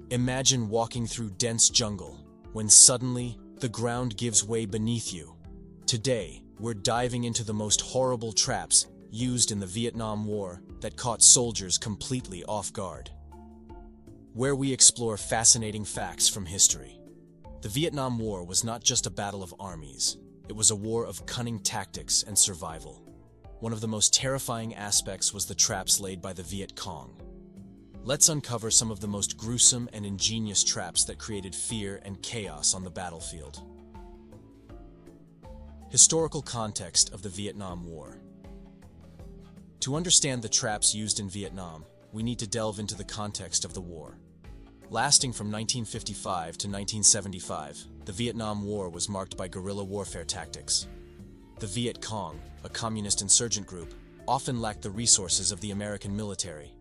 Imagine walking through dense jungle, when suddenly, the ground gives way beneath you. Today, we're diving into the most horrible traps used in the Vietnam War that caught soldiers completely off guard. Where we explore fascinating facts from history. The Vietnam War was not just a battle of armies, it was a war of cunning tactics and survival. One of the most terrifying aspects was the traps laid by the Viet Cong. Let's uncover some of the most gruesome and ingenious traps that created fear and chaos on the battlefield. Historical context of the Vietnam War. To understand the traps used in Vietnam, we need to delve into the context of the war. Lasting from 1955 to 1975, the Vietnam War was marked by guerrilla warfare tactics. The Viet Cong, a communist insurgent group, often lacked the resources of the American military.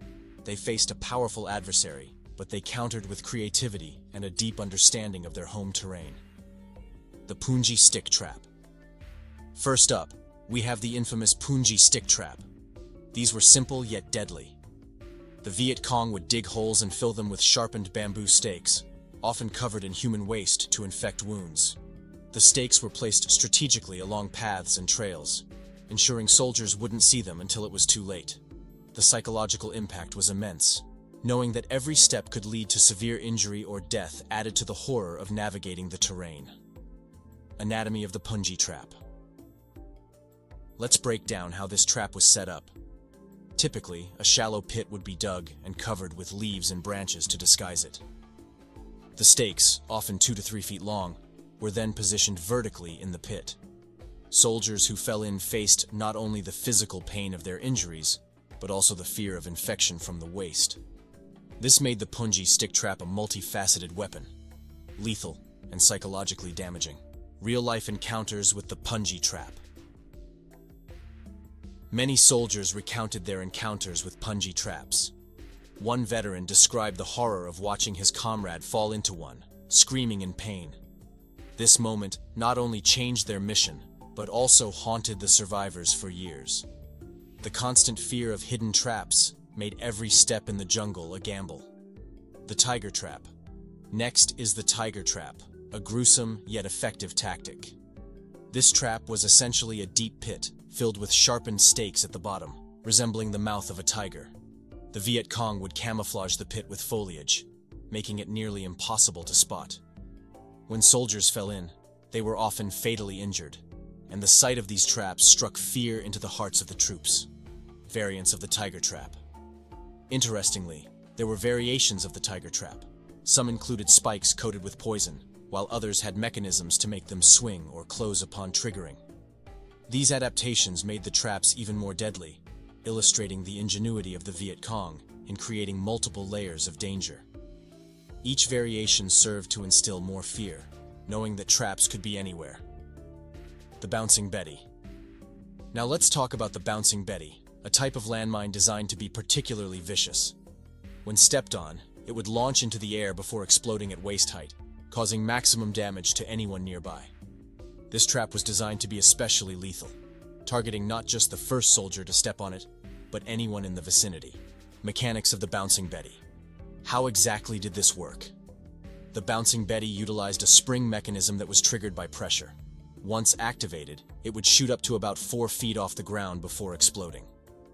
They faced a powerful adversary, but they countered with creativity and a deep understanding of their home terrain. The Punji Stick Trap. First up, we have the infamous Punji Stick Trap. These were simple yet deadly. The Viet Cong would dig holes and fill them with sharpened bamboo stakes, often covered in human waste to infect wounds. The stakes were placed strategically along paths and trails, ensuring soldiers wouldn't see them until it was too late. The psychological impact was immense. Knowing that every step could lead to severe injury or death added to the horror of navigating the terrain. Anatomy of the Punji Trap. Let's break down how this trap was set up. Typically, a shallow pit would be dug and covered with leaves and branches to disguise it. The stakes, often 2 to 3 feet long, were then positioned vertically in the pit. Soldiers who fell in faced not only the physical pain of their injuries, but also the fear of infection from the waste. This made the Punji Stick Trap a multifaceted weapon, lethal and psychologically damaging. Real-life encounters with the Punji Trap. Many soldiers recounted their encounters with Punji traps. One veteran described the horror of watching his comrade fall into one, screaming in pain. This moment not only changed their mission, but also haunted the survivors for years. The constant fear of hidden traps made every step in the jungle a gamble. The Tiger Trap. Next is the Tiger Trap, a gruesome yet effective tactic. This trap was essentially a deep pit, filled with sharpened stakes at the bottom, resembling the mouth of a tiger. The Viet Cong would camouflage the pit with foliage, making it nearly impossible to spot. When soldiers fell in, they were often fatally injured, and the sight of these traps struck fear into the hearts of the troops. Variants of the Tiger Trap. Interestingly, there were variations of the Tiger Trap. Some included spikes coated with poison, while others had mechanisms to make them swing or close upon triggering. These adaptations made the traps even more deadly, illustrating the ingenuity of the Viet Cong in creating multiple layers of danger. Each variation served to instill more fear, knowing that traps could be anywhere. The Bouncing Betty. Now let's talk about the Bouncing Betty, a type of landmine designed to be particularly vicious. When stepped on, it would launch into the air before exploding at waist height, causing maximum damage to anyone nearby. This trap was designed to be especially lethal, targeting not just the first soldier to step on it, but anyone in the vicinity. Mechanics of the Bouncing Betty. How exactly did this work? The Bouncing Betty utilized a spring mechanism that was triggered by pressure. Once activated, it would shoot up to about 4 feet off the ground before exploding.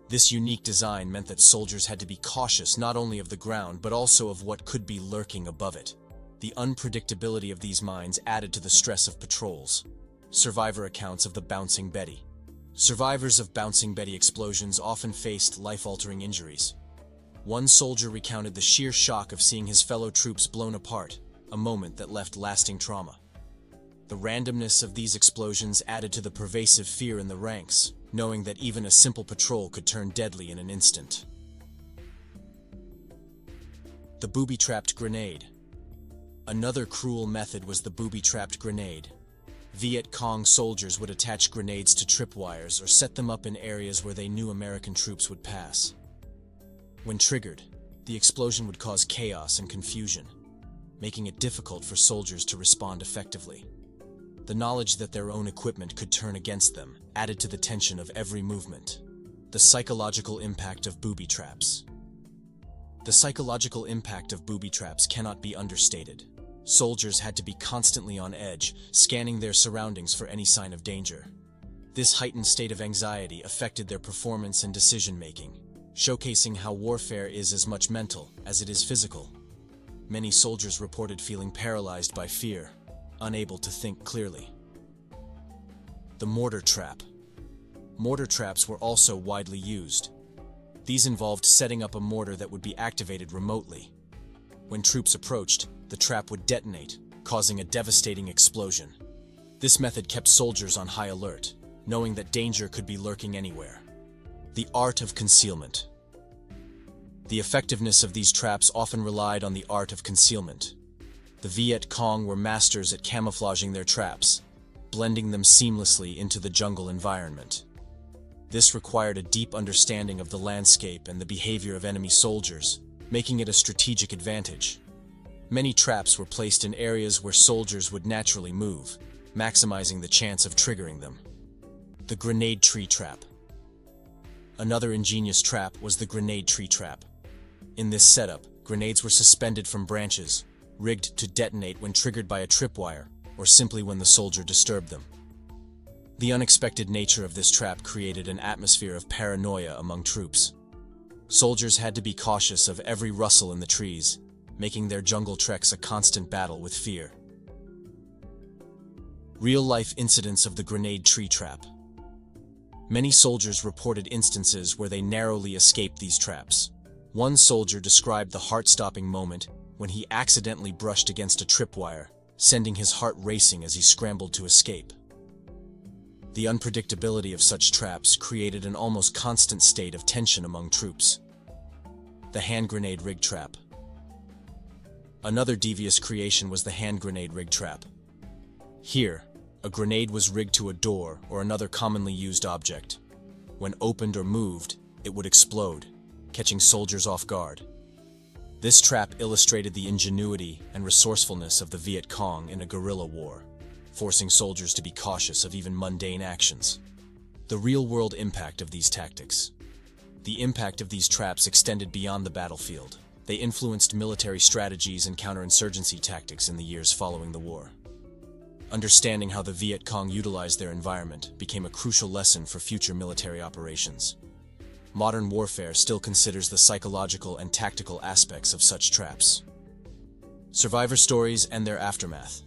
This unique design meant that soldiers had to be cautious not only of the ground but also of what could be lurking above it. The unpredictability of these mines added to the stress of patrols. Survivor accounts of the Bouncing Betty. Survivors of Bouncing Betty explosions often faced life-altering injuries. One soldier recounted the sheer shock of seeing his fellow troops blown apart, a moment that left lasting trauma. The randomness of these explosions added to the pervasive fear in the ranks, knowing that even a simple patrol could turn deadly in an instant. The booby-trapped grenade. Another cruel method was the booby-trapped grenade. Viet Cong soldiers would attach grenades to tripwires or set them up in areas where they knew American troops would pass. When triggered, the explosion would cause chaos and confusion, making it difficult for soldiers to respond effectively. The knowledge that their own equipment could turn against them added to the tension of every movement. The psychological impact of booby traps. The psychological impact of booby traps cannot be understated. Soldiers had to be constantly on edge, scanning their surroundings for any sign of danger. This heightened state of anxiety affected their performance and decision-making, showcasing how warfare is as much mental as it is physical. Many soldiers reported feeling paralyzed by fear, unable to think clearly. The mortar trap. Mortar traps were also widely used. These involved setting up a mortar that would be activated remotely. When troops approached, the trap would detonate, causing a devastating explosion. This method kept soldiers on high alert, knowing that danger could be lurking anywhere. The art of concealment. The effectiveness of these traps often relied on the art of concealment. The Viet Cong were masters at camouflaging their traps, blending them seamlessly into the jungle environment. This required a deep understanding of the landscape and the behavior of enemy soldiers, making it a strategic advantage. Many traps were placed in areas where soldiers would naturally move, maximizing the chance of triggering them. The grenade tree trap. Another ingenious trap was the grenade tree trap. In this setup, grenades were suspended from branches, rigged to detonate when triggered by a tripwire, or simply when the soldier disturbed them. The unexpected nature of this trap created an atmosphere of paranoia among troops. Soldiers had to be cautious of every rustle in the trees, making their jungle treks a constant battle with fear. Real-life incidents of the grenade tree trap. Many soldiers reported instances where they narrowly escaped these traps. One soldier described the heart-stopping moment when he accidentally brushed against a tripwire, sending his heart racing as he scrambled to escape. The unpredictability of such traps created an almost constant state of tension among troops. The hand grenade rig trap. Another devious creation was the hand grenade rig trap. Here, a grenade was rigged to a door or another commonly used object. When opened or moved, it would explode, catching soldiers off guard. This trap illustrated the ingenuity and resourcefulness of the Viet Cong in a guerrilla war, forcing soldiers to be cautious of even mundane actions. The real-world impact of these tactics. The impact of these traps extended beyond the battlefield. They influenced military strategies and counterinsurgency tactics in the years following the war. Understanding how the Viet Cong utilized their environment became a crucial lesson for future military operations. Modern warfare still considers the psychological and tactical aspects of such traps. Survivor stories and their aftermath.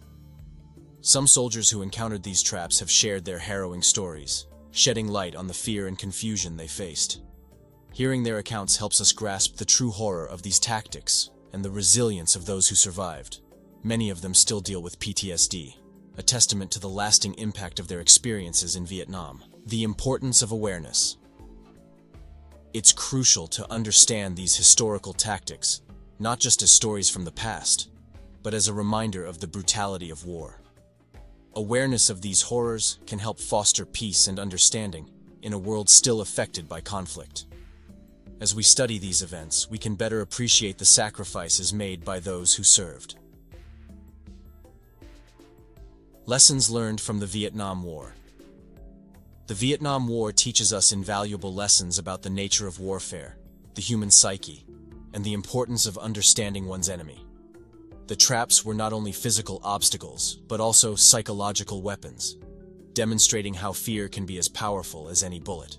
Some soldiers who encountered these traps have shared their harrowing stories, shedding light on the fear and confusion they faced. Hearing their accounts helps us grasp the true horror of these tactics and the resilience of those who survived. Many of them still deal with PTSD, a testament to the lasting impact of their experiences in Vietnam. The importance of awareness. It's crucial to understand these historical tactics, not just as stories from the past, but as a reminder of the brutality of war. Awareness of these horrors can help foster peace and understanding in a world still affected by conflict. As we study these events, we can better appreciate the sacrifices made by those who served. Lessons learned from the Vietnam War. The Vietnam War teaches us invaluable lessons about the nature of warfare, the human psyche, and the importance of understanding one's enemy. The traps were not only physical obstacles, but also psychological weapons, demonstrating how fear can be as powerful as any bullet.